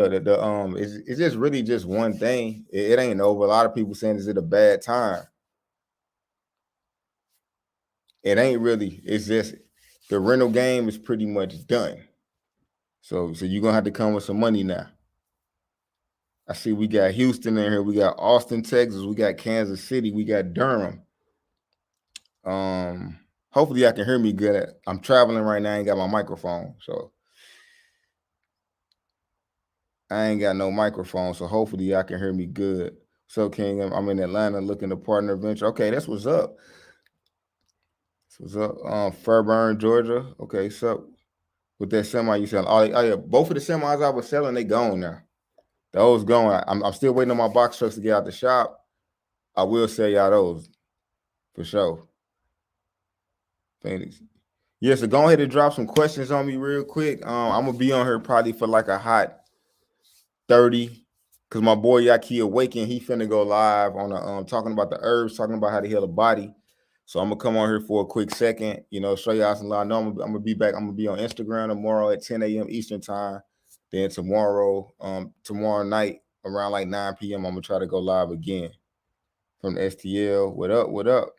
It's just really just one thing. It ain't over. A lot of people saying, is it a bad time? It ain't really. It's just the rental game is pretty much done. So you're gonna have to come with some money now. I see we got Houston in here, we got Austin, Texas, we got Kansas City, we got Durham. Hopefully y'all can hear me good. I'm traveling right now, I ain't got my microphone, so I ain't got no microphone, so hopefully y'all can hear me good. So King, I'm in Atlanta looking to partner venture. Okay, that's what's up. That's what's up. Fairburn, Georgia. Okay, so with that semi you selling? Oh yeah, both of the semis I was selling, they gone now. Those going. I'm still waiting on my box trucks to get out the shop. I will sell y'all those for sure. Phoenix. Yeah, so go ahead and drop some questions on me real quick. I'm gonna be on here probably for like a hot 30, because my boy Yaki Awaken, he finna go live on a talking about the herbs, talking about how to heal the body. So I'm gonna come on here for a quick second, show y'all some live. I know I'm gonna be back. I'm gonna be on Instagram tomorrow at 10 a.m. Eastern time. Then tomorrow night around like 9 p.m. I'm gonna try to go live again from the STL. What up? What up?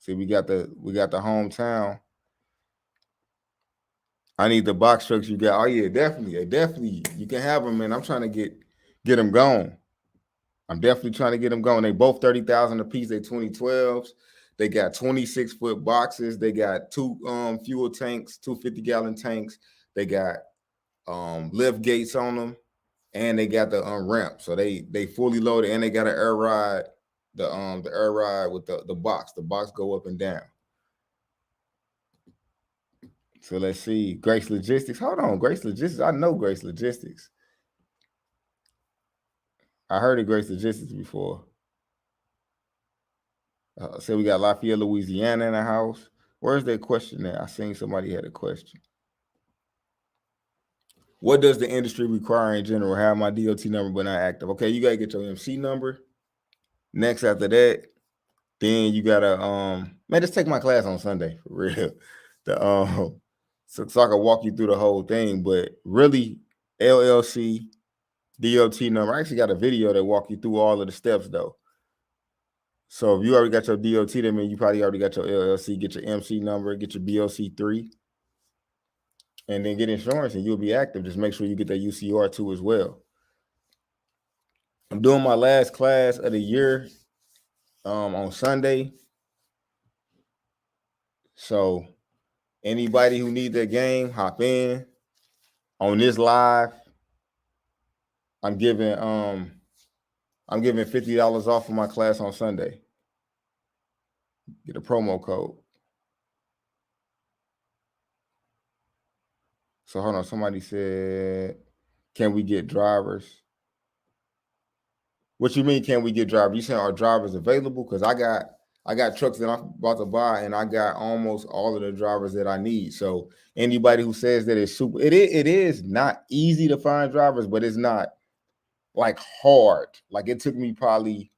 See, we got the hometown. I need the box trucks you got. Oh yeah, definitely. You can have them, man. I'm trying to get them going. I'm definitely trying to get them going. They both 30,000 a piece. They 2012s. They got 26-foot boxes. They got two fuel tanks, 250-gallon tanks. They got lift gates on them, and they got the ramp. So they fully loaded, and they got an air ride. The air ride with the box. The box go up and down. So let's see. Grace Logistics. Hold on, Grace Logistics. I know Grace Logistics. I heard of Grace Logistics before. So we got Lafayette, Louisiana in the house. Where's that question at? I seen somebody had a question. What does the industry require in general? Have my DOT number but not active. Okay, you gotta get your MC number. Next after that, then you gotta man, just take my class on Sunday for real. So I can walk you through the whole thing, but really LLC, DOT number. I actually got a video that walk you through all of the steps though. So if you already got your DOT, that means you probably already got your LLC, get your MC number, get your BOC3, and then get insurance and you'll be active. Just make sure you get that UCR too as well. I'm doing my last class of the year on Sunday. So anybody who needs that game, hop in. On this live, I'm giving $50 off of my class on Sunday. Get a promo code. So hold on, somebody said, can we get drivers? What you mean, can we get drivers? You saying are drivers available? Because I got trucks that I'm about to buy, and I got almost all of the drivers that I need. So anybody who says that it's super, it is not easy to find drivers, but it's not like hard. Like it took me probably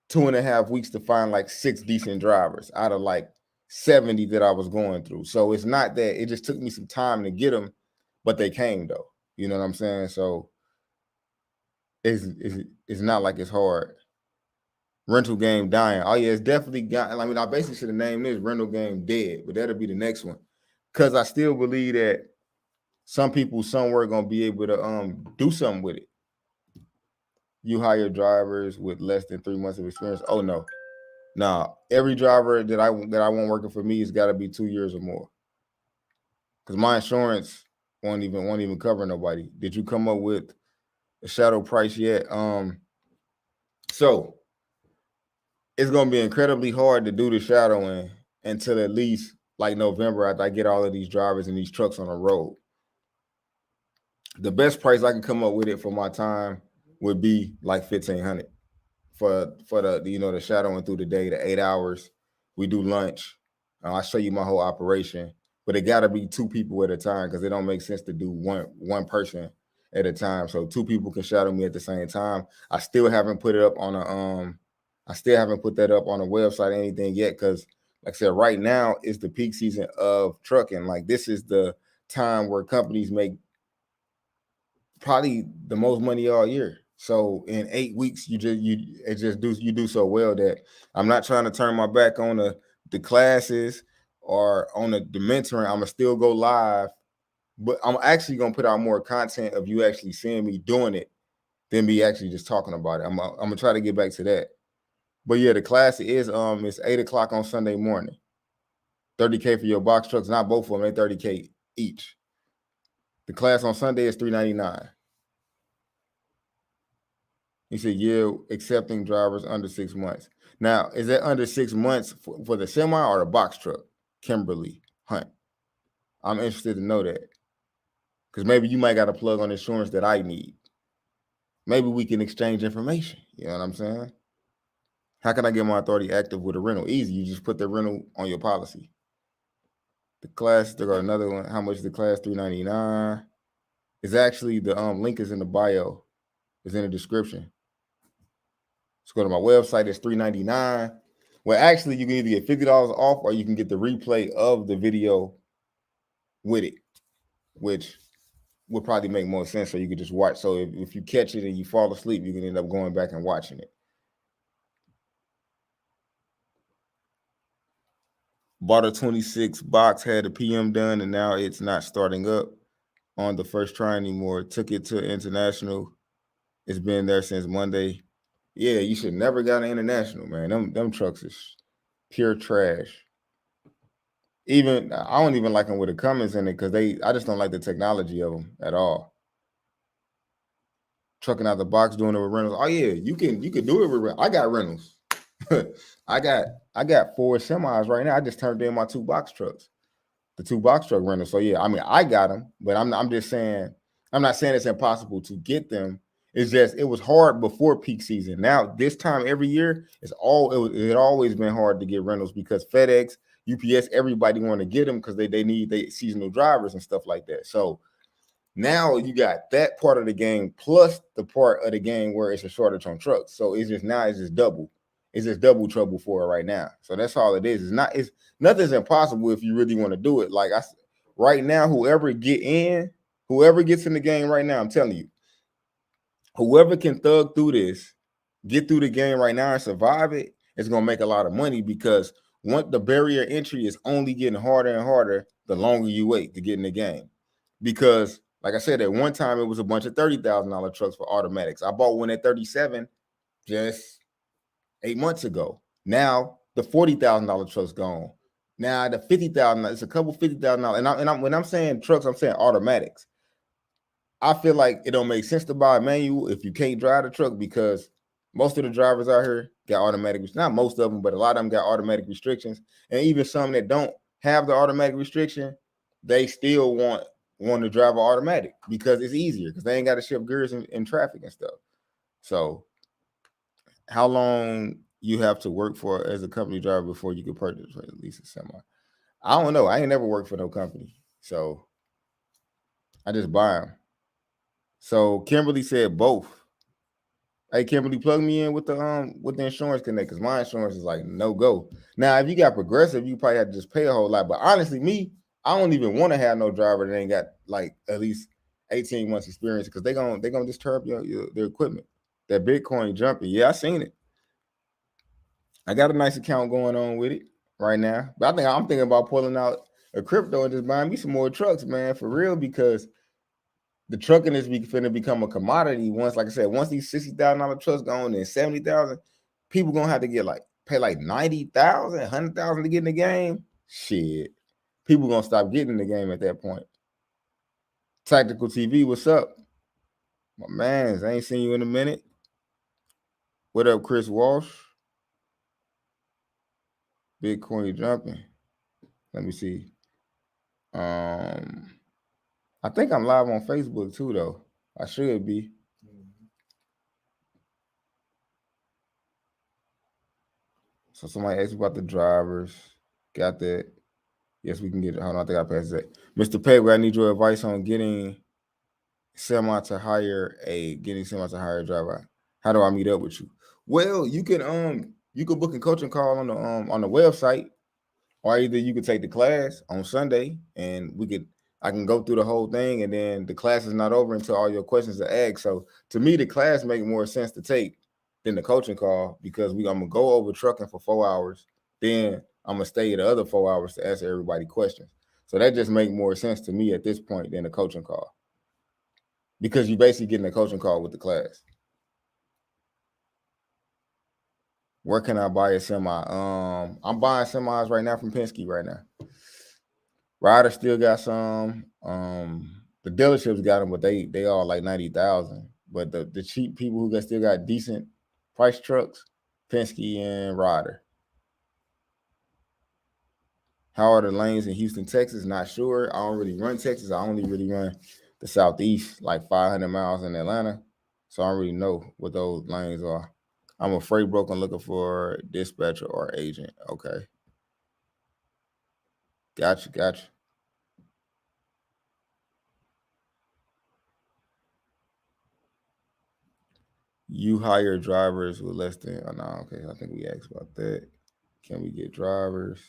2.5 weeks to find like 6 decent drivers out of like 70 that I was going through. So it's not that, it just took me some time to get them, but they came though. You know what I'm saying? So it's not like it's hard. Rental game dying. Oh yeah, it's definitely got. I mean, I basically should have named this rental game dead, but that'll be the next one. Cause I still believe that some people somewhere gonna be able to do something with it. You hire drivers with less than 3 months of experience. Oh no. Nah, every driver that I want working for me has got to be 2 years or more. Cause my insurance won't even cover nobody. Did you come up with a shadow price yet? So it's gonna be incredibly hard to do the shadowing until at least like November after I get all of these drivers and these trucks on the road. The best price I can come up with it for my time would be like $1,500 for the the shadowing through the day, the 8 hours. We do lunch. I'll show you my whole operation, but it got to be 2 people at a time because it don't make sense to do one person at a time. So 2 people can shadow me at the same time. I still haven't put it up on a I still haven't put that up on a website or anything yet because, like I said, right now is the peak season of trucking. Like this is the time where companies make probably the most money all year. So in 8 weeks, you do so well that I'm not trying to turn my back on the classes or on the mentoring. I'm gonna still go live, but I'm actually gonna put out more content of you actually seeing me doing it than me actually just talking about it. I'm gonna try to get back to that. But yeah, the class is it's 8 o'clock on Sunday morning. $30K for your box trucks, not both of them, they $30K each. The class on Sunday is $399. He said, yeah, accepting drivers under 6 months. Now, is that under 6 months for the semi or the box truck? Kimberly Hunt. I'm interested to know that. Because maybe you might got a plug on insurance that I need. Maybe we can exchange information. You know what I'm saying? How can I get my authority active with a rental? Easy. You just put the rental on your policy. The class, there got another one. How much is the class? $399. It's actually the link is in the bio. It's in the description. Let's go to my website. It's $399. Well, actually, you can either get $50 off or you can get the replay of the video with it, which would probably make more sense. So you could just watch. So if you catch it and you fall asleep, you can end up going back and watching it. Bought a 26 box, had a PM done, and now it's not starting up on the first try anymore. Took it to international. It's been there since Monday. Yeah, you should never got an international, man. Them trucks is pure trash. Even I don't even like them with the Cummins in it because I just don't like the technology of them at all. Trucking out the box, doing it with rentals. Oh yeah, you can do it with rentals. I got rentals. I got 4 semis right now. I just turned in my 2 box trucks, the 2 box truck rentals. So yeah, I mean I got them, but I'm just saying I'm not saying it's impossible to get them. It's just it was hard before peak season. Now this time every year it always been hard to get rentals because FedEx, UPS, everybody want to get them because they need seasonal drivers and stuff like that. So now you got that part of the game plus the part of the game where it's a shortage on trucks. So it's just double. It's just double trouble for it right now. So that's all it is. It's nothing's impossible if you really want to do it. Like right now, whoever gets in the game right now, I'm telling you, whoever can thug through this, get through the game right now and survive it, is gonna make a lot of money because once the barrier entry is only getting harder and harder the longer you wait to get in the game. Because like I said, at one time it was a bunch of $30,000 trucks for automatics. I bought one at 37 just 8 months ago. Now the $40,000 truck's gone. Now the $50,000, it's a couple $50,000. And when I'm saying trucks, I'm saying automatics. I feel like it don't make sense to buy a manual if you can't drive the truck because most of the drivers out here got automatic. Not most of them, but a lot of them got automatic restrictions. And even some that don't have the automatic restriction, they still want to drive an automatic because it's easier because they ain't got to shift gears in traffic and stuff. So how long you have to work for as a company driver before you can purchase at least a semi? I don't know. I ain't never worked for no company. So I just buy them. So Kimberly said both. Hey Kimberly, plug me in with the insurance connect because my insurance is like no go. Now, if you got Progressive, you probably have to just pay a whole lot. But honestly, I don't even want to have no driver that ain't got like at least 18 months experience because they gonna disturb their equipment. That Bitcoin jumping, yeah, I seen it. I got a nice account going on with it right now, but I'm thinking about pulling out a crypto and just buying me some more trucks, man, for real, because the trucking is finna become a commodity once, like I said, once these $60,000 trucks go on and 70,000, people gonna have to pay like 90,000, 100,000 to get in the game. Shit, people gonna stop getting in the game at that point. Tactical TV, what's up, my man? I ain't seen you in a minute. What up, Chris Walsh? Bitcoin jumping. Let me see. I think I'm live on Facebook too, though. I should be. So somebody asked about the drivers. Got that. Yes, we can get it. Hold on, I think I passed that. Mr. Pegway, I need your advice on getting semi to hire a driver. How do I meet up with you? Well, you can book a coaching call on the website, or either you could take the class on Sunday and we could I can go through the whole thing, and then the class is not over until all your questions are asked. So to me, the class make more sense to take than the coaching call, because I'm gonna go over trucking for 4 hours, then I'm gonna stay the other 4 hours to answer everybody questions. So that just make more sense to me at this point than the coaching call, because you basically getting a coaching call with the class. Where can I buy a semi? I'm buying semis right now from Penske right now. Ryder still got some. The dealerships got them, but they all like 90,000. But the cheap people who still got decent price trucks, Penske and Ryder. How are the lanes in Houston, Texas? Not sure. I don't really run Texas. I only really run the Southeast, like 500 miles in Atlanta. So I don't really know what those lanes are. I'm a freight broker looking for dispatcher or agent. Okay. Gotcha. You hire drivers with less than, oh, no, okay. I think we asked about that. Can we get drivers?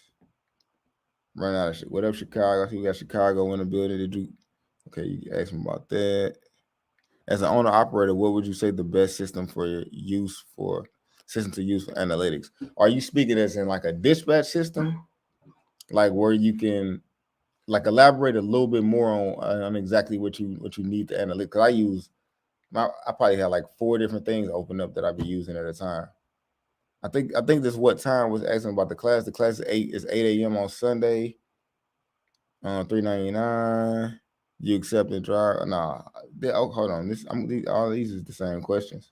Run out of shit. What up, Chicago? I see we got Chicago in the building. Did you? Okay, you asked me about that. As an owner operator, what would you say the best system for your use for system to use for analytics? Are you speaking as in like a dispatch system, like where you can like elaborate a little bit more on exactly what you need to analytics? Because I probably have like 4 different things open up that I'd be using at a time. I think this what time was asking about the class. The class is 8 a.m. on Sunday. $3.99. You accept the drive? Nah. Hold on. All these is the same questions.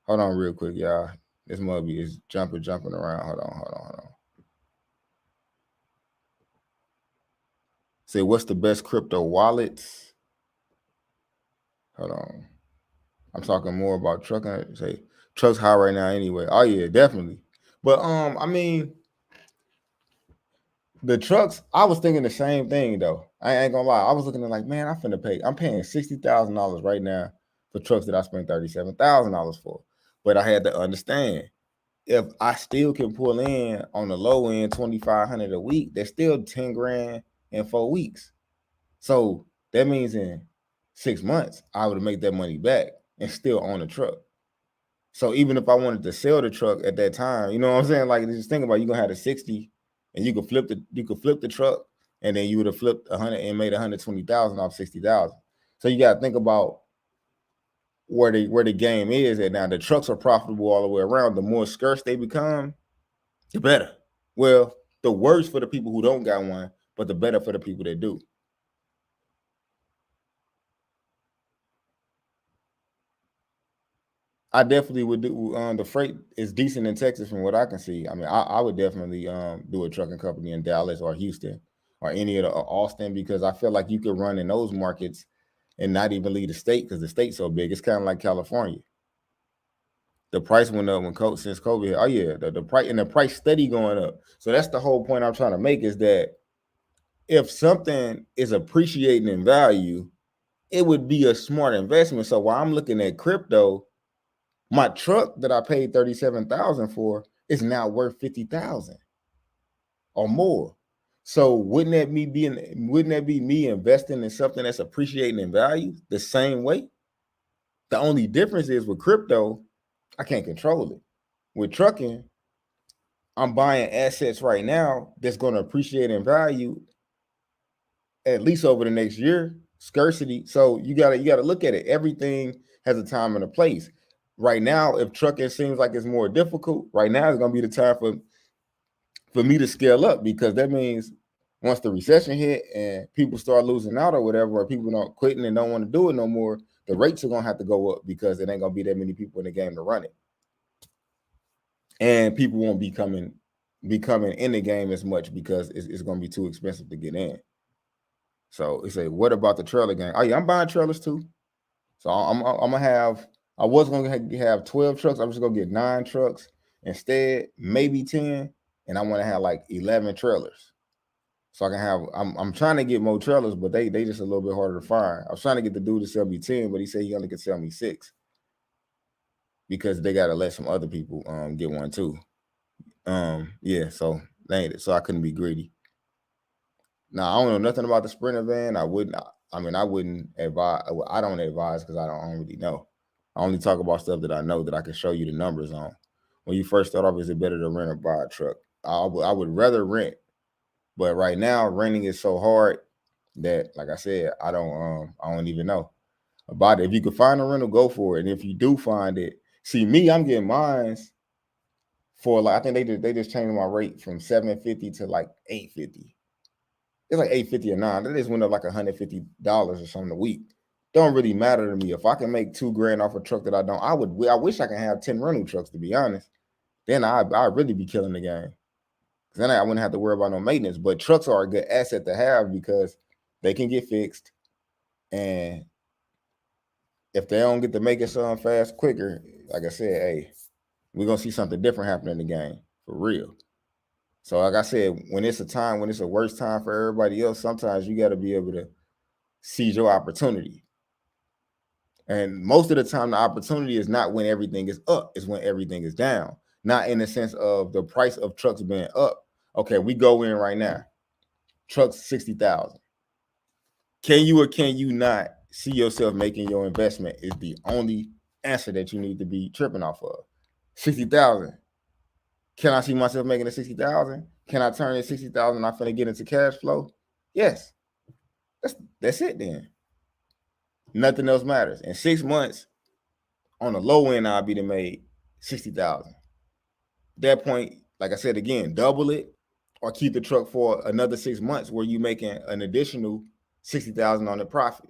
Hold on, real quick, y'all. This Mubby is jumping around. Hold on. Say, what's the best crypto wallets? Hold on. I'm talking more about trucking. Say, truck's high right now anyway. Oh yeah, definitely. But I mean, the trucks, I was thinking the same thing though. I ain't gonna lie. I was looking at like, man, I'm paying $60,000 right now for trucks that I spent $37,000 for. But I had to understand, if I still can pull in on the low end 2,500 a week, that's still 10 grand in 4 weeks. So that means in 6 months, I would make that money back and still own a truck. So even if I wanted to sell the truck at that time, you know what I'm saying? Like, just think about it, you're gonna have a 60 and you could flip the truck, and then you would have flipped 100 and made 120,000 off 60,000. So you gotta think about where the game is at now. The trucks are profitable all the way around. The more scarce they become, the better. Well, the worse for the people who don't got one, but the better for the people that do. I definitely would do. The freight is decent in Texas from what I can see. I mean, I would definitely do a trucking company in Dallas or Houston or any of the Austin, because I feel like you could run in those markets and not even leave the state, because the state's so big. It's kind of like California. The price went up since COVID. Oh yeah, the price, and the price steady going up. So that's the whole point I'm trying to make, is that if something is appreciating in value, it would be a smart investment. So while I'm looking at crypto, my truck that I paid 37,000 for is now worth 50,000 or more. So wouldn't that be me investing in something that's appreciating in value the same way? The only difference is with crypto, I can't control it. With trucking, I'm buying assets right now that's going to appreciate in value at least over the next year. Scarcity. So you gotta look at it. Everything has a time and a place. Right now, if trucking seems like it's more difficult, right now is gonna be the time for me to scale up, because that means once the recession hit and people start losing out or whatever, or people don't quitting and don't want to do it no more, the rates are gonna have to go up, because it ain't gonna be that many people in the game to run it, and people won't be coming in the game as much, because it's gonna be too expensive to get in. So it's a, what about the trailer game? Oh yeah, I'm buying trailers too. So I'm gonna have. I was gonna have 12 trucks. I'm just gonna get 9 trucks instead, maybe 10, and I want to have like 11 trailers. So I can have. I'm trying to get more trailers, but they just a little bit harder to find. I was trying to get the dude to sell me 10, but he said he only could sell me 6, because they gotta let some other people get one too. Yeah, so ain't it. So I couldn't be greedy. Now I don't know nothing about the Sprinter van. I wouldn't advise. I don't advise because I don't really know. I only talk about stuff that I know that I can show you the numbers on. When you first start off, is it better to rent or buy a truck? I would rather rent, but right now renting is so hard that, like I said, I don't even know about it. If you can find a rental, go for it. And if you do find it, see me, I'm getting mines for like, I think they just changed my rate from $750 to like $850. It's like $850 or $9. They just went up like $150 or something a week. Don't really matter to me. If I can make $2,000 off a truck that I wish I can have 10 rental trucks, to be honest. Then I'd really be killing the game. Because then I wouldn't have to worry about no maintenance. But trucks are a good asset to have because they can get fixed. And if they don't get to make it something fast quicker, like I said, hey, we're going to see something different happen in the game. For real. So like I said, when it's a worse time for everybody else, sometimes you got to be able to seize your opportunity. And most of the time, the opportunity is not when everything is up, it's when everything is down. Not in the sense of the price of trucks being up. Okay, we go in right now. Trucks 60,000. Can you or can you not see yourself making your investment is the only answer that you need to be tripping off of. 60,000. Can I see myself making a 60,000? Can I turn in 60,000? I'm finna get into cash flow? Yes. That's it then. Nothing else matters. In 6 months, on the low end, I'll be to made 60,000. At that point, like I said again, double it or keep the truck for another 6 months where you making an additional 60,000 on the profit.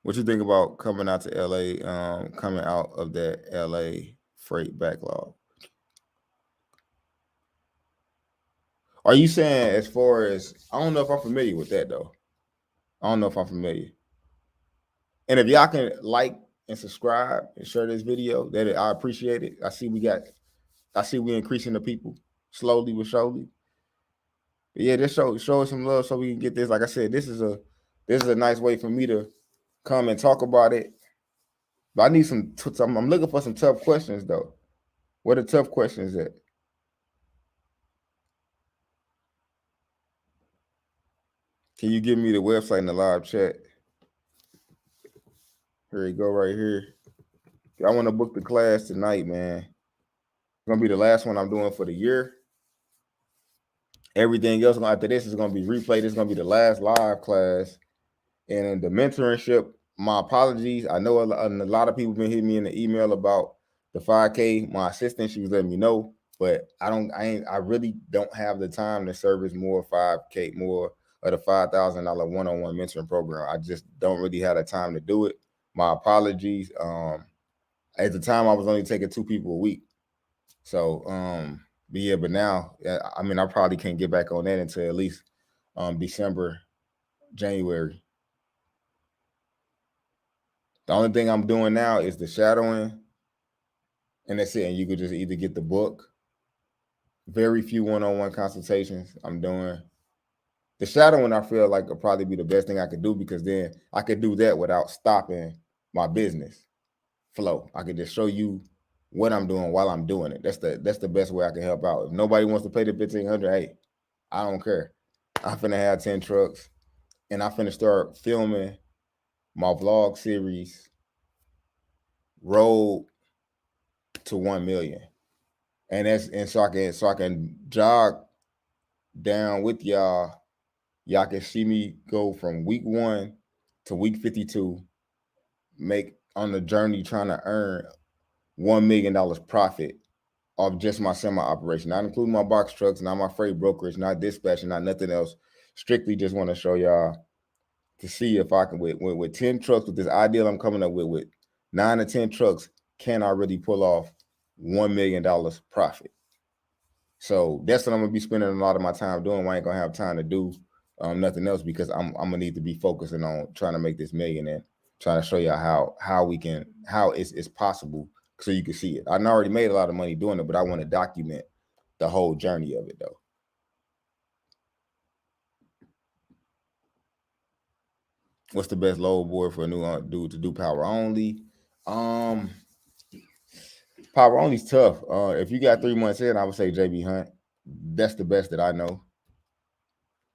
What you think about coming out to LA, coming out of that LA freight backlog? Are you saying as far as, I don't know if I'm familiar with that though. I don't know if I'm familiar. And if y'all can like and subscribe and share this video, that I appreciate it. I see we increasing the people slowly but surely. But yeah, just show us some love so we can get this. Like I said, this is a nice way for me to come and talk about it. But I need I'm looking for some tough questions though. What are tough questions at? Can you give me the website in the live chat? Here you go, right here. I want to book the class tonight, man. It's gonna be the last one I'm doing for the year. Everything else after this is gonna be replayed. This is gonna be the last live class. And the mentorship, my apologies. I know a lot of people been hitting me in the email about the 5K. My assistant, she was letting me know, but I really don't have the time to service more 5K, more of the $5,000 one-on-one mentoring program. I just don't really have the time to do it. My apologies. At the time, I was only taking 2 people a week. So, but now, I probably can't get back on that until at least December, January. The only thing I'm doing now is the shadowing, and that's it. And you could just either get the book. Very few one-on-one consultations I'm doing. The shadowing, I feel like, will probably be the best thing I could do because then I could do that without stopping my business flow. I could just show you what I'm doing while I'm doing it. That's the best way I can help out. If nobody wants to pay the $1,500, hey, I don't care. I'm finna have 10 trucks, and I'm finna start filming my vlog series, Road to 1 million. And so I can jog down with y'all. Y'all can see me go from week 1 to week 52, make on the journey trying to earn $1 million profit off just my semi operation, not including my box trucks, not my freight brokerage, not dispatching, not nothing else. Strictly just want to show y'all to see if I can, with 10 trucks, with this ideal I'm coming up with 9 to 10 trucks, can I really pull off $1 million profit? So that's what I'm gonna be spending a lot of my time doing. I ain't gonna have time to do nothing else because I'm gonna need to be focusing on trying to make this million and trying to show you how it's possible so you can see it. I already made a lot of money doing it, but I want to document the whole journey of it though. What's the best load board for a new dude to do power only? Power only's tough. If you got 3 months in, I would say JB Hunt. That's the best that I know.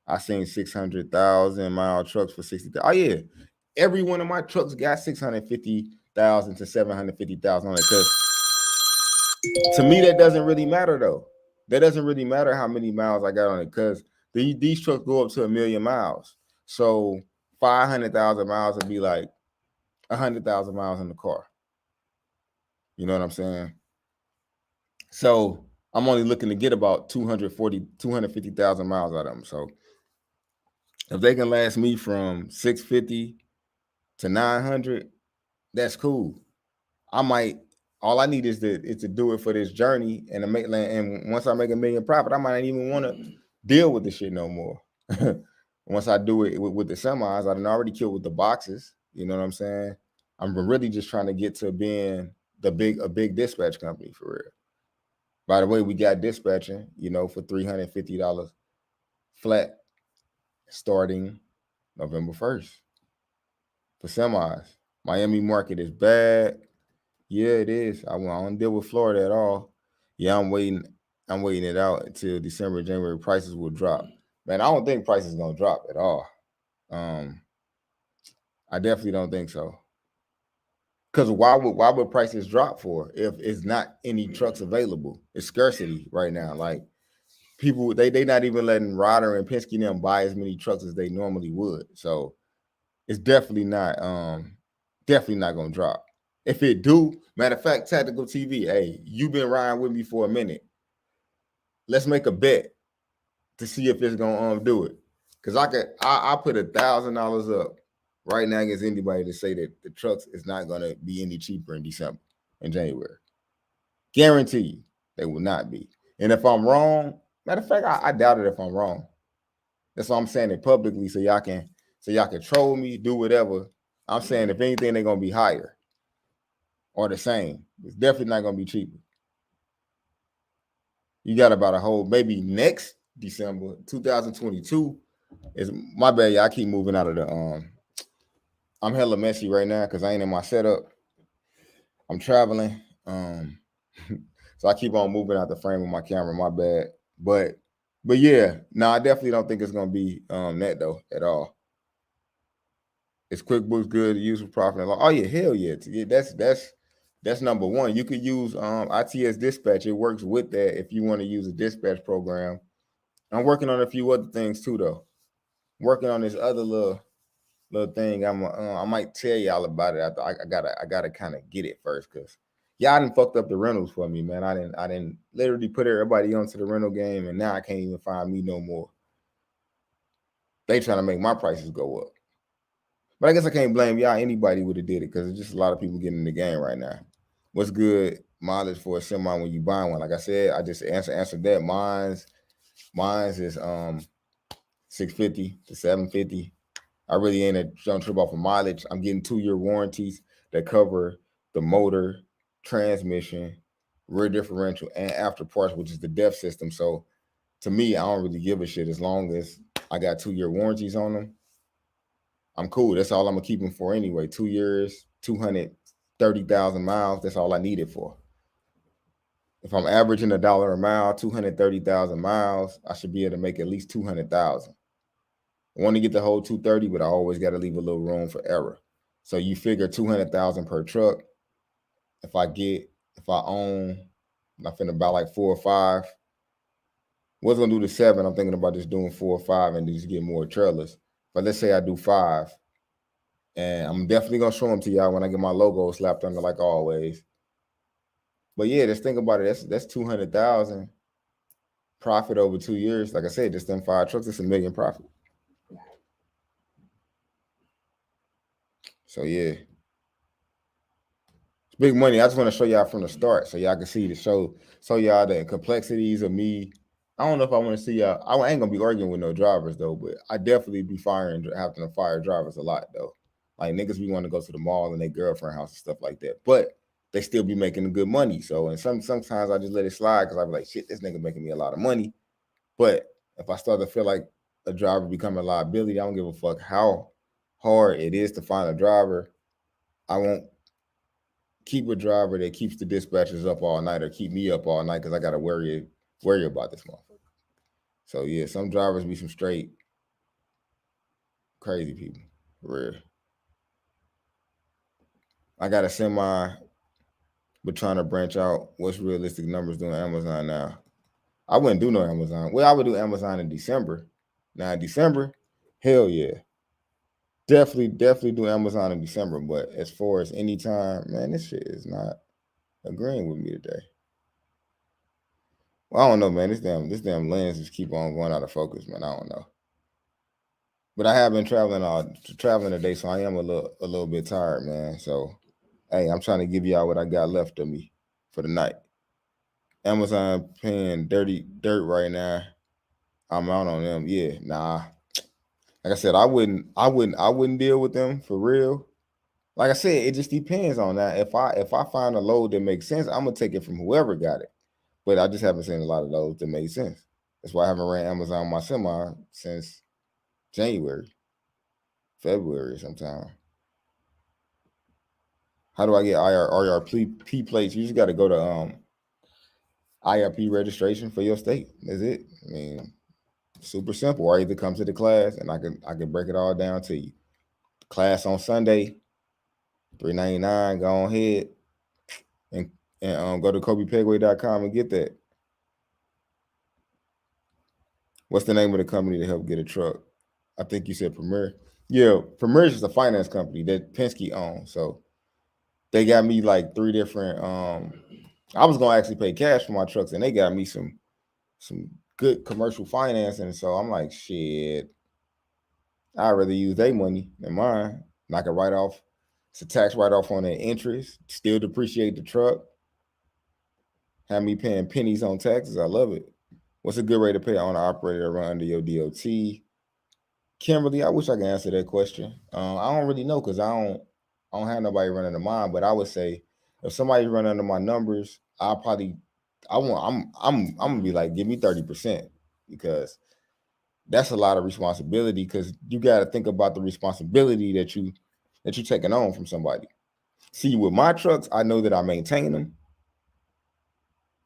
I seen 600,000 mile trucks for 60,000. Oh yeah, every one of my trucks got 650,000 to 750,000 on it. Because to me, that doesn't really matter though. That doesn't really matter how many miles I got on it, because these trucks go up to 1,000,000 miles. So 500,000 miles would be like 100,000 miles in the car. You know what I'm saying? So I'm only looking to get about 250,000 miles out of them. So if they can last me from 650 to 900, that's cool. I might. All I need is to do it for this journey and to make. And once I make $1 million profit, I might not even want to deal with the shit no more. Once I do it with the semis, I done already killed with the boxes. You know what I'm saying? I'm really just trying to get to being a big dispatch company for real. By the way, we got dispatching, for $350 flat starting November 1st for semis. Miami market is bad. Yeah, it is. I don't deal with Florida at all. Yeah, I'm waiting it out until December, January. Prices will drop. Man, I don't think prices gonna drop at all. I definitely don't think so. Because why would prices drop for if it's not any trucks available? It's scarcity right now. Like people, they not even letting Ryder and Penske and them buy as many trucks as they normally would. So it's definitely not gonna drop. If it do, matter of fact, Tactical TV, hey, you've been riding with me for a minute. Let's make a bet to see if it's gonna do it. Cause I put $1,000 up right now against anybody to say that the trucks is not gonna be any cheaper in December and January. Guarantee you they will not be. And if I'm wrong, matter of fact, I doubt it if I'm wrong. That's why I'm saying it publicly so y'all can troll me, do whatever. I'm saying if anything, they're gonna be higher or the same. It's definitely not gonna be cheaper. You got about a whole maybe next December 2022 is my bad. Yeah, I keep moving out of the I'm hella messy right now because I ain't in my setup. I'm traveling. So I keep on moving out the frame of my camera, my bad. But yeah, no, I definitely don't think it's gonna be that though at all. Is QuickBooks good to use for profit and loss? Oh yeah, hell yeah. That's number one. You could use ITS Dispatch. It works with that if you want to use a dispatch program. I'm working on a few other things too, though. Working on this other little thing. I might tell y'all about it. I gotta kind of get it first, because y'all done fucked up the rentals for me, man. I didn't literally put everybody onto the rental game, and now I can't even find me no more. They trying to make my prices go up. But I guess I can't blame y'all. Anybody would have did it, because there's just a lot of people getting in the game right now. What's good mileage for a semi when you buy one? Like I said, I just answered that. Mine's is 650 to 750. I really ain't don't trip off of mileage. I'm getting 2-year warranties that cover the motor, transmission, rear differential, and after parts, which is the DEF system. So to me, I don't really give a shit as long as I got 2-year warranties on them. I'm cool. That's all I'm gonna keep them for anyway. 2 years, 230,000 miles. That's all I need it for. If I'm averaging $1 a mile, 230,000 miles, I should be able to make at least 200,000. I want to get the whole 230, but I always got to leave a little room for error. So you figure 200,000 per truck. If I own, I finna buy like 4 or 5. Was gonna do the 7. I'm thinking about just doing 4 or 5 and just get more trailers. But let's say I do 5, and I'm definitely gonna show them to y'all when I get my logo slapped under like always. But yeah, just think about it. That's 200,000 profit over 2 years. Like I said, just them 5 trucks, it's $1 million profit. So yeah, it's big money. I just want to show y'all from the start so y'all can see the show y'all the complexities of me. I don't know if I want to see y'all. I ain't gonna be arguing with no drivers though, but I definitely be having to fire drivers a lot though. Like niggas be wanting to go to the mall and their girlfriend house and stuff like that, but they still be making good money. So and sometimes I just let it slide because I be like, shit, this nigga making me a lot of money. But if I start to feel like a driver becoming a liability, I don't give a fuck how hard it is to find a driver. I won't keep a driver that keeps the dispatchers up all night or keep me up all night because I got to worry worry about this motherfucker. So yeah, some drivers be some straight crazy people. For real. I got a semi, but trying to branch out. What's realistic numbers doing Amazon now? I wouldn't do no Amazon. Well, I would do Amazon in December. Now in December, hell yeah. Definitely do Amazon in December. But as far as any time, man, this shit is not agreeing with me today. Well, I don't know, man. This damn lens just keep on going out of focus, man. I don't know. But I have been traveling today, so I am a little bit tired, man. So hey, I'm trying to give y'all what I got left of me for the night. Amazon paying dirty dirt right now. I'm out on them. Yeah, nah. Like I said, I wouldn't deal with them for real. Like I said, it just depends on that. If I find a load that makes sense, I'm gonna take it from whoever got it. But I just haven't seen a lot of those that make sense. That's why I haven't ran Amazon on my semi since January, February sometime. How do I get IRP plates? You just got to go to IRP registration for your state. That's it. I mean, super simple. Or either come to the class and I can break it all down to you. Class on Sunday, $3.99. Go ahead and go to KobePegway.com and get that. What's the name of the company to help get a truck? I think you said Premier. Yeah, Premier is just a finance company that Penske owns. So they got me like 3 different. I was gonna actually pay cash for my trucks, and they got me some good commercial financing. So I'm like, shit, I'd rather use their money than mine. And I can write off. It's a tax write off on their interest. Still depreciate the truck. Have me paying pennies on taxes. I love it. What's a good rate to pay on an operator to run under your DOT? Kimberly, I wish I could answer that question. I don't really know because I don't have nobody running under mine. But I would say if somebody run under my numbers, I'm gonna be like, give me 30% because that's a lot of responsibility. Because you got to think about the responsibility that you're taking on from somebody. See, with my trucks, I know that I maintain them.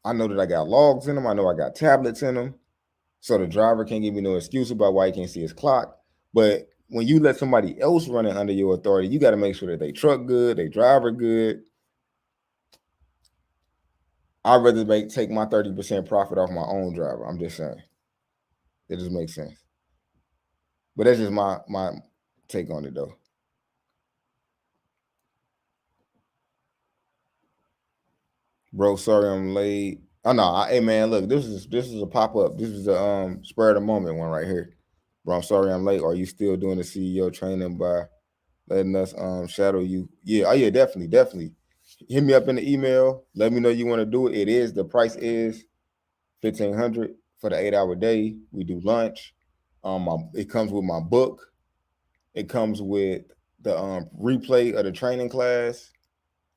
I know that I got logs in them. I know I got tablets in them. So the driver can't give me no excuse about why he can't see his clock. But when you let somebody else run it under your authority, you got to make sure that they truck good, they driver good. I'd rather take my 30% profit off my own driver. I'm just saying. It just makes sense. But that's just my take on it though. Bro, sorry I'm late. Oh no, hey man, look, this is a pop-up. This is a spur of the moment one right here. Bro, I'm sorry I'm late. Are you still doing the CEO training by letting us shadow you? Yeah, oh yeah, definitely. Hit me up in the email. Let me know you want to do it. The price is $1,500 for the 8-hour day. We do lunch. It comes with my book. It comes with the replay of the training class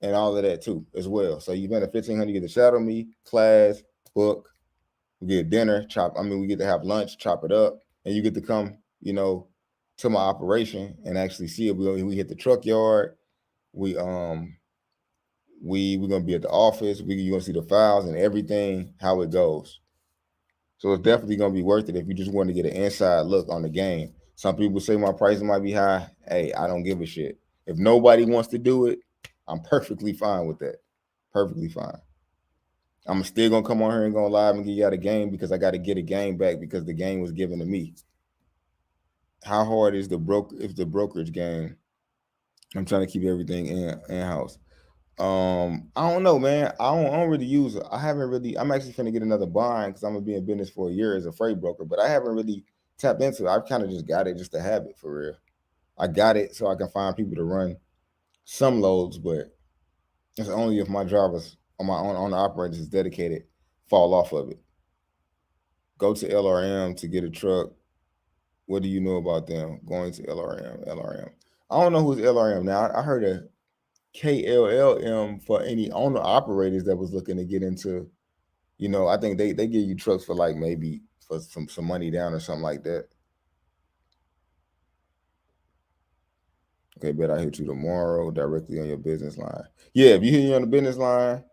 and all of that too, as well. So you spend a $1,500, you get to shadow me, class, book, we get dinner, we get to have lunch, chop it up, and you get to come, to my operation and actually see it. We hit the truck yard. We're gonna be at the office. You're gonna see the files and everything, how it goes. So it's definitely gonna be worth it if you just want to get an inside look on the game. Some people say my prices might be high. Hey, I don't give a shit. If nobody wants to do it, I'm perfectly fine with that. Perfectly fine. I'm still gonna come on here and go live and give you out a game because I got to get a game back because the game was given to me. How hard is the brokerage game? I'm trying to keep everything in house. I don't know, man. I don't really use it. I haven't really. I'm actually finna get another bond because I'm gonna be in business for a year as a freight broker, but I haven't really tapped into it. I've kind of just got it just to have it for real. I got it so I can find people to run some loads, but it's only if my drivers on my own operators is dedicated fall off of it. Go to LRM to get a truck. What do you know about them? Going to LRM. I don't know who's LRM now. I heard of KLLM for any owner operators that was looking to get into. I think they give you trucks for like maybe for some money down or something like that. Okay, bet I hit you tomorrow directly on your business line. Yeah, if you hit me on the business line,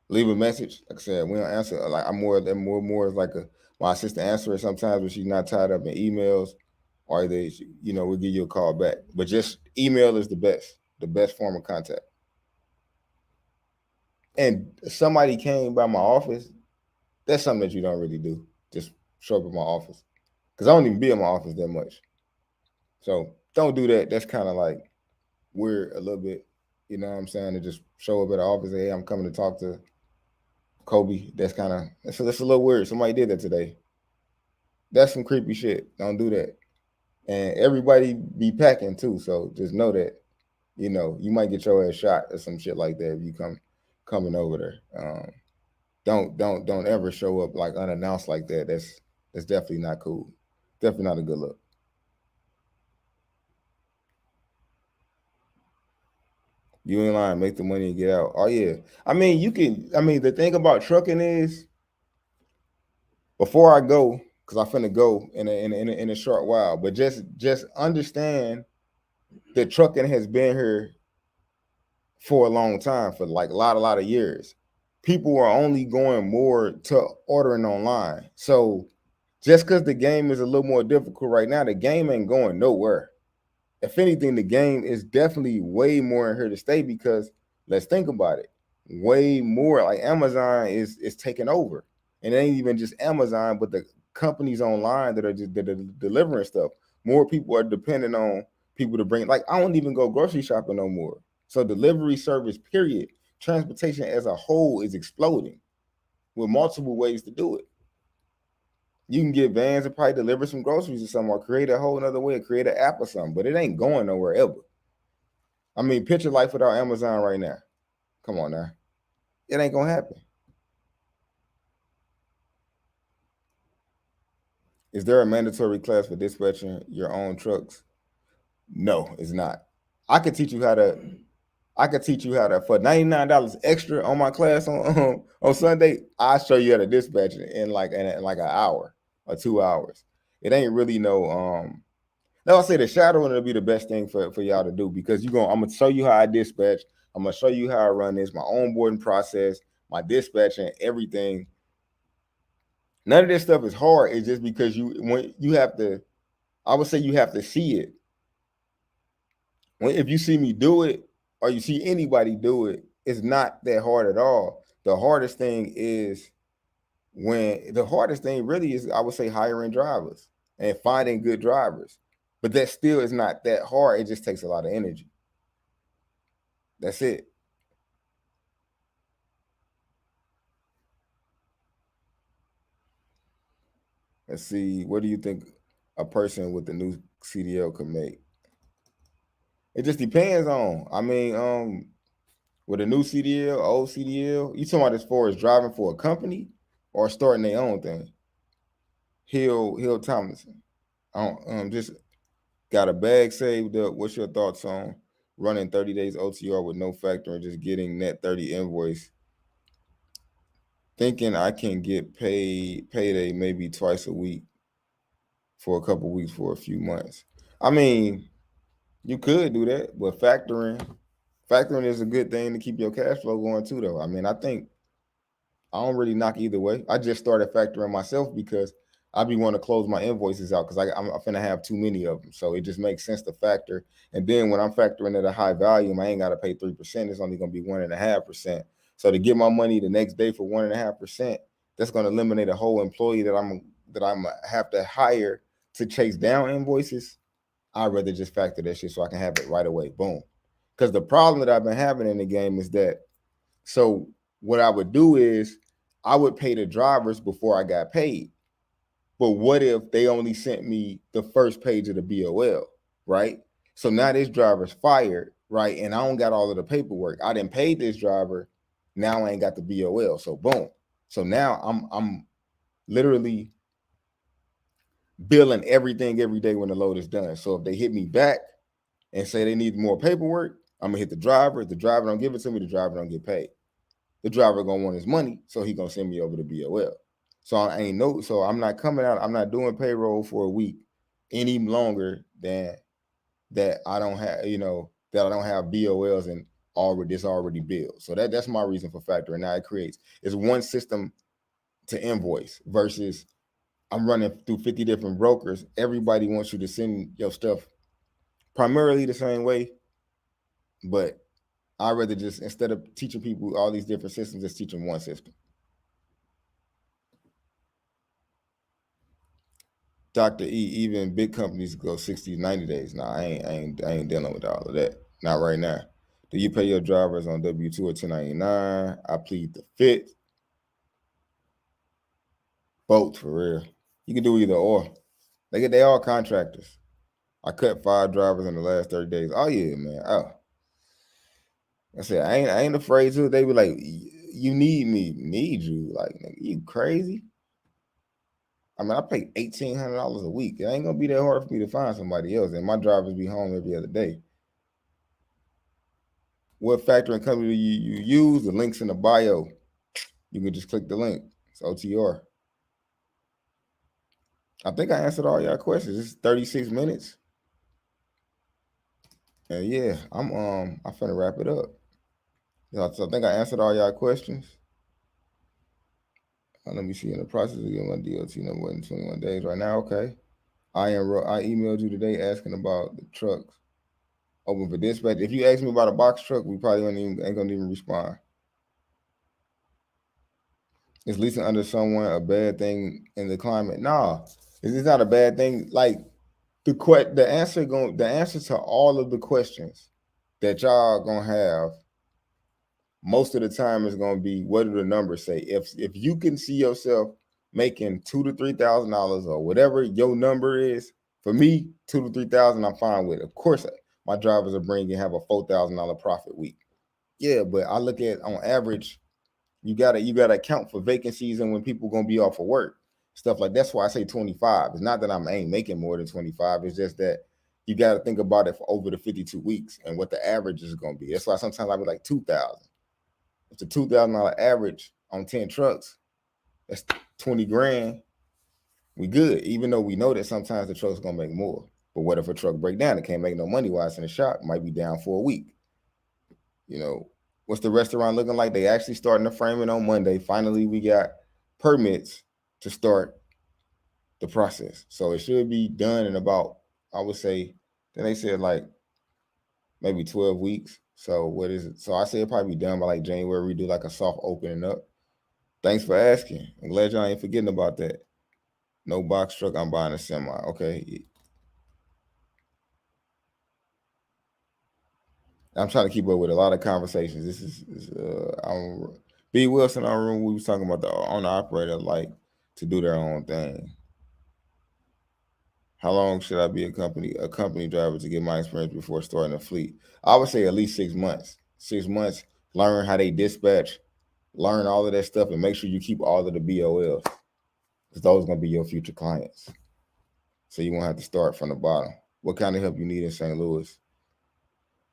Leave a message. Like I said, we don't answer. Like I'm more like my assistant answer sometimes when she's not tied up in emails, or we'll give you a call back. But just email is the best form of contact. And somebody came by my office, that's something that you don't really do. Just show up at my office. Because I don't even be in my office that much. So don't do that. That's kind of like weird a little bit. You know what I'm saying? To just show up at the office, hey, I'm coming to talk to Kobe. That's a little weird. Somebody did that today. That's some creepy shit. Don't do that. And everybody be packing too. So just know that, you might get your ass shot or some shit like that if you coming over there. Don't ever show up like unannounced like that. That's definitely not cool. Definitely not a good look. You in line, make the money and get out. Oh yeah. The thing about trucking is before I go, because I finna go in a short while, but just understand that trucking has been here for a long time, for like a lot of years. People are only going more to ordering online. So just because the game is a little more difficult right now, the game ain't going nowhere. If anything, the game is definitely way more in here to stay because let's think about it. Way more like Amazon is taking over. And it ain't even just Amazon, but the companies online that are delivering stuff. More people are depending on people to bring. Like I don't even go grocery shopping no more. So delivery service, period, transportation as a whole is exploding with multiple ways to do it. You can get vans and probably deliver some groceries or something, or create a whole other way, create an app or something, but it ain't going nowhere ever. Picture life without Amazon right now. Come on now. It ain't gonna happen. Is there a mandatory class for dispatching your own trucks? No, it's not. I could teach you how to. I could teach you how to for $99 extra on my class on Sunday. I'll show you how to dispatch it in like an hour or 2 hours. It ain't really no. Now I say the shadowing will be the best thing for y'all to do because I'm gonna show you how I dispatch. I'm gonna show you how I run this, my onboarding process, my dispatching, everything. None of this stuff is hard. It's just because when you have to, I would say you have to see it. If you see me do it or you see anybody do it, it's not that hard at all. The hardest thing really is I would say hiring drivers and finding good drivers. But that still is not that hard. It just takes a lot of energy. That's it. Let's see. What do you think a person with the new CDL could make? It just depends on. With a new CDL, old CDL, you talking about as far as driving for a company or starting their own thing? Hill Tomlinson. I don't, just got a bag saved up. What's your thoughts on running 30 days OTR with no factor and just getting net 30 invoice? Thinking I can get paid payday maybe twice a week for a couple weeks for a few months. You could do that, but factoring is a good thing to keep your cash flow going too, though. I think I don't really knock either way. I just started factoring myself because I be wanting to close my invoices out because I'm finna have too many of them. So it just makes sense to factor. And then when I'm factoring at a high volume, I ain't got to pay 3%. It's only gonna be 1.5%. So to get my money the next day for 1.5%, that's gonna eliminate a whole employee that I'm have to hire to chase down invoices. I'd rather just factor that shit so I can have it right away. Boom. Because the problem that I've been having in the game is that so what I would do is I would pay the drivers before I got paid. But what if they only sent me the first page of the BOL, right? So now this driver's fired, right? And I don't got all of the paperwork. I didn't pay this driver. Now I ain't got the BOL. So boom. So now I'm literally billing everything every day when the load is done. So if they hit me back and say they need more paperwork, I'm gonna hit the driver. If the driver don't give it to me, the driver don't get paid. The driver gonna want his money, so he gonna send me over to BOL. So I'm not coming out. I'm not doing payroll for a week any longer than that. I don't have BOLs and already built. So that's my reason for factoring. Now it's one system to invoice versus I'm running through 50 different brokers. Everybody wants you to send your stuff primarily the same way, but I'd rather just, instead of teaching people all these different systems, just teach them one system. Dr. E, even big companies go 60, 90 days. Nah, I ain't dealing with all of that. Not right now. Do you pay your drivers on W-2 or 1099? I plead the fifth. Both, for real. You can do either or. They all contractors. I cut 5 drivers in the last 30 days. Oh yeah, man. Oh. I said, I ain't afraid to. They be like, you need me. Need you. Like, nigga, you crazy? I mean, I pay $1,800 a week. It ain't gonna be that hard for me to find somebody else. And my drivers be home every other day. What factoring company you use? The link's in the bio. You can just click the link. It's OTR. I think I answered all y'all questions. It's 36 minutes. And yeah, I'm finna wrap it up. So I think I answered all y'all questions. Let me see. In the process of getting my DOT number within 21 days right now. Okay. I emailed you today asking about the trucks open for dispatch. If you ask me about a box truck, we probably ain't gonna even respond. Is leasing under someone a bad thing in the climate? Nah, it's not a bad thing. Like the answer to all of the questions that y'all gonna have most of the time is gonna be, what do the numbers say? If you can see yourself making $2,000 to $3,000 or whatever your number is, for me, $2,000 to $3,000, I'm fine with it. Of course, my drivers are bringing have a $4,000 profit week. Yeah, but I look at on average, you gotta account for vacancies and when people gonna be off of work, stuff like that's why I say 25. It's not that I ain't making more than 25. It's just that you got to think about it for over the 52 weeks and what the average is gonna be. That's why sometimes I'll be like 2,000. It's a $2,000 average on 10 trucks. That's 20 grand. We good, even though we know that sometimes the truck's gonna make more. But what if a truck break down? It can't make no money while it's in the shop. Might be down for a week. You know, what's the restaurant looking like? They actually starting to frame it on Monday. Finally, we got permits to start the process. So it should be done in about, I would say, then they said like maybe 12 weeks. So what is it? So I say it'll probably be done by like January. We do like a soft opening up. Thanks for asking. I'm glad y'all ain't forgetting about that. No box truck, I'm buying a semi. Okay. I'm trying to keep up with a lot of conversations. This is B. Wilson, I remember we was talking about the owner operator like to do their own thing. How long should I be a company driver to get my experience before starting a fleet? I would say at least 6 months. 6 months, learn how they dispatch, learn all of that stuff, and make sure you keep all of the BOLs, because those are going to be your future clients. So you won't have to start from the bottom. What kind of help you need in St. Louis?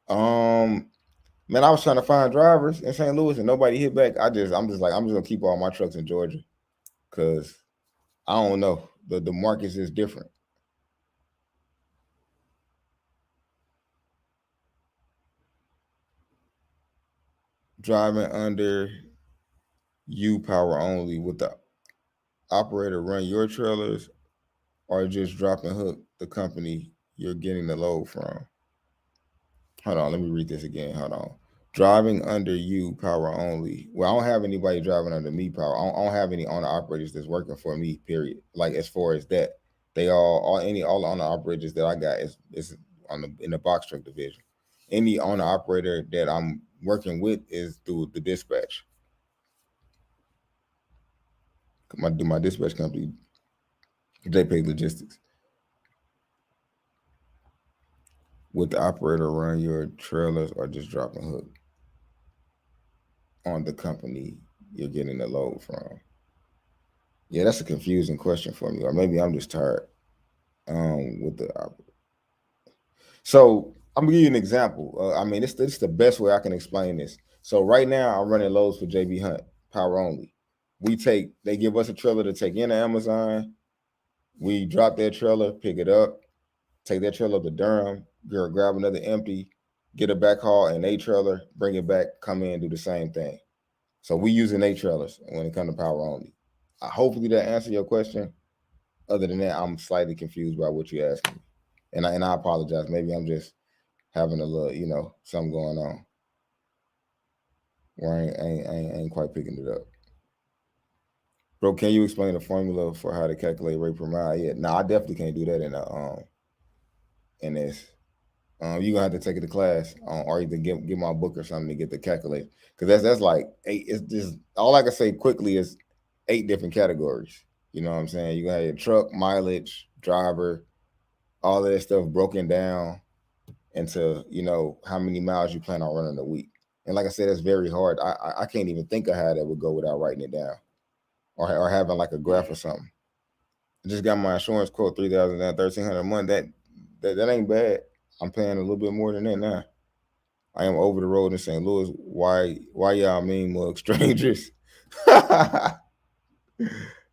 Man, I was trying to find drivers in St. Louis and nobody hit back. I'm just gonna keep all my trucks in Georgia, because I don't know. The markets is different. Driving under you power only, with the operator run your trailers or just drop and hook the company you're getting the load from? Hold on, let me read this again. Hold on. Driving under you power only. Well, I don't have anybody driving under me power. I don't have any owner operators that's working for me, period. Like as far as that, they all the owner operators that I got is in the box truck division. Any owner operator that I'm working with is through the dispatch. My dispatch company, JP Logistics. Would the operator run your trailers or just drop and hook on the company you're getting the load from? Yeah, that's a confusing question for me, or maybe I'm just tired. With the operator. So I'm gonna give you an example. I mean, this is the best way I can explain this. So right now I'm running loads for JB Hunt, power only. They give us a trailer to take into Amazon. We drop that trailer, pick it up, take that trailer up to Durham, grab another empty, get a backhaul and a trailer, bring it back, come in, do the same thing. So we using a trailers when it comes to power only. Hopefully that answer your question. Other than that, I'm slightly confused by what you're asking me, and I apologize. Maybe I'm just having a little, something going on where I ain't quite picking it up. Bro, can you explain the formula for how to calculate rate per mile? Yeah, no, I definitely can't do that in this. You're gonna have to take it to class, or either get my book or something to get the calculator. Because that's like 8. It's just all I can say quickly is 8 different categories. You know what I'm saying? You got your truck, mileage, driver, all of that stuff broken down into how many miles you plan on running a week. And like I said, it's very hard. I can't even think of how that would go without writing it down, or having like a graph or something. I just got my insurance quote, $3,000 $1,300 a month. That ain't bad. I'm paying a little bit more than that now. I am over the road in St. Louis. Why y'all mean mug strangers?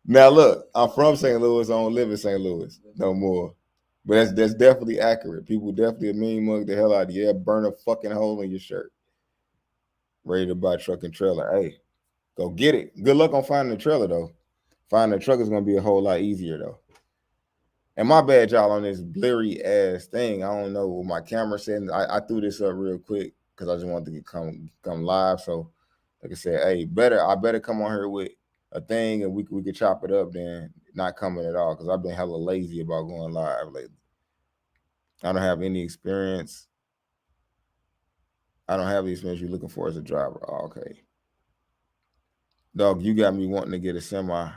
Now look, I'm from St. Louis. I don't live in St. Louis no more. But that's definitely accurate. People definitely mean mug the hell out of you. Yeah, burn a fucking hole in your shirt. Ready to buy truck and trailer. Hey, go get it. Good luck on finding the trailer though. Finding a truck is gonna be a whole lot easier though. And my bad, y'all, on this blurry ass thing. I don't know what my camera said. I threw this up real quick because I just wanted to come live. So, like I said, hey, I better come on here with a thing and we could chop it up than not coming at all because I've been hella lazy about going live lately. I don't have any experience. I don't have the experience you're looking for as a driver. Oh, okay. Dog, you got me wanting to get a semi.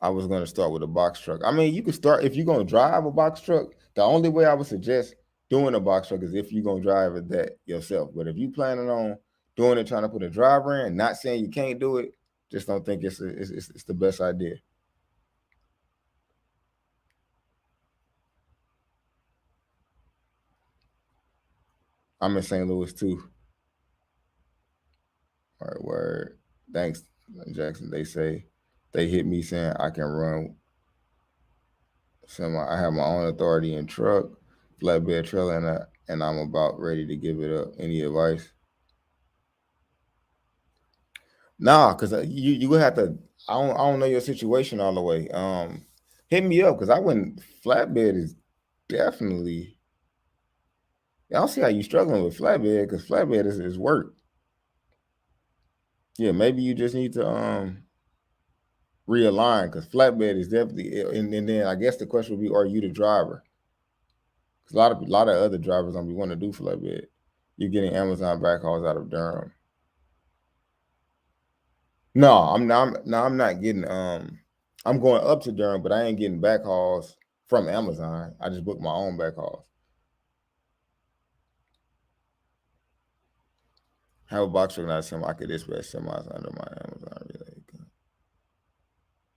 I was going to start with a box truck. I mean, you could start if you're going to drive a box truck. The only way I would suggest doing a box truck is if you're going to drive it that yourself. But if you're planning on doing it, trying to put a driver in, not saying you can't do it, just don't think it's the best idea. I'm in St. Louis too. All right, word. Thanks, Jackson. They say they hit me saying I can run semi. I have my own authority in truck, flatbed trailer, and I'm about ready to give it up. Any advice? Nah, because you would have to. I don't know your situation all the way. Hit me up because I wouldn't. Flatbed is definitely. I don't see how you struggling with flatbed because flatbed is work. Yeah, maybe you just need to realign because flatbed is definitely. And then I guess the question would be, are you the driver? Because a lot of other drivers don't be want to do flatbed. You're getting Amazon backhauls out of Durham. No, I'm not. No, I'm not getting. I'm going up to Durham, but I ain't getting backhauls from Amazon. I just booked my own backhauls. Have a box truck, not a semi. I could dispatch semis under my Amazon relay.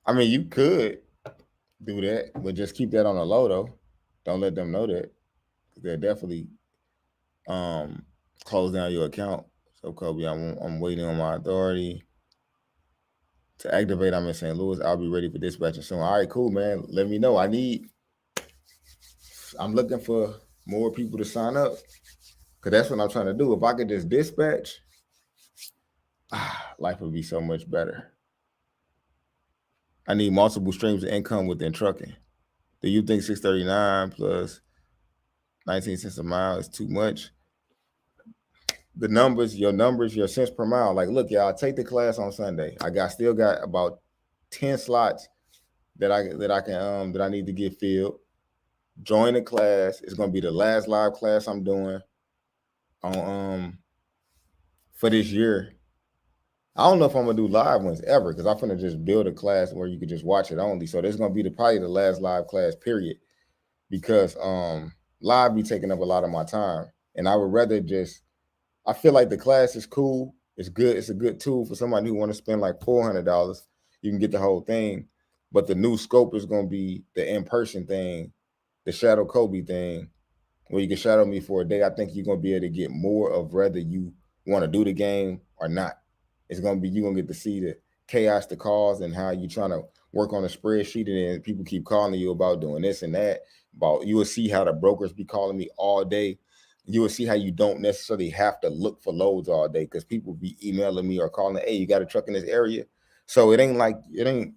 I mean, you could do that, but just keep that on the low though. Don't let them know that. They'll definitely close down your account. So Kobe, I'm waiting on my authority to activate. I'm in St. Louis. I'll be ready for dispatching soon. All right, cool, man. Let me know. I'm looking for more people to sign up because that's what I'm trying to do. If I could just dispatch, life would be so much better. I need multiple streams of income within trucking. Do you think 639 plus 19 cents a mile is too much? Your numbers, your cents per mile. Like, look, y'all, take the class on Sunday. Still got about 10 slots that I need to get filled. Join the class. It's gonna be the last live class I'm doing on for this year. I don't know if I'm gonna do live ones ever because I'm gonna just build a class where you could just watch it only. So there's gonna be probably the last live class period because live be taking up a lot of my time, and I would rather just. I feel like the class is cool. It's good. It's a good tool for somebody who want to spend like $400. You can get the whole thing, but the new scope is gonna be the in-person thing, the Shadow Kobe thing, where you can shadow me for a day. I think you're gonna be able to get more of whether you want to do the game or not. It's gonna be you're gonna get to see the chaos, the cause, and how you trying to work on a spreadsheet, and then people keep calling you about doing this and that. You will see how the brokers be calling me all day. you will see how you don't necessarily have to look for loads all day, because people be emailing me or calling, hey, you got a truck in this area? So it ain't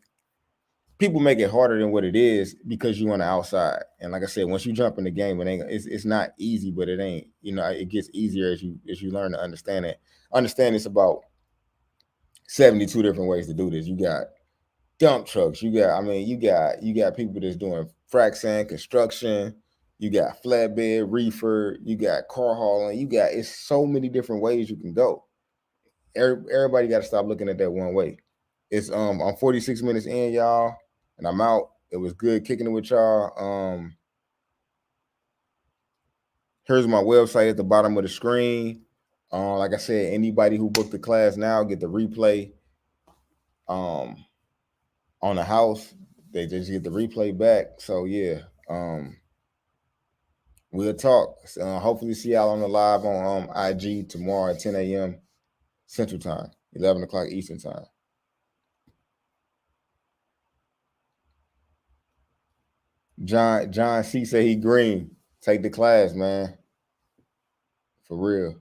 people make it harder than what it is because you on the outside. And like I said, once you jump in the game, it's not easy, but it ain't, it gets easier as you learn to understand it. Understand it's about 72 different ways to do this. You got dump trucks, you got people that's doing frac sand construction, you got flatbed reefer, you got car hauling, it's so many different ways you can go. Everybody got to stop looking at that one way. I'm 46 minutes in, y'all, and I'm out. It was good kicking it with y'all. Here's my website at the bottom of the screen. Like I said, anybody who booked the class now get the replay on the house. They just get the replay back. So yeah, we'll talk. Hopefully see y'all on the live on IG tomorrow at 10 a.m. Central Time, 11 o'clock Eastern Time. John C. say he green. Take the class, man. For real.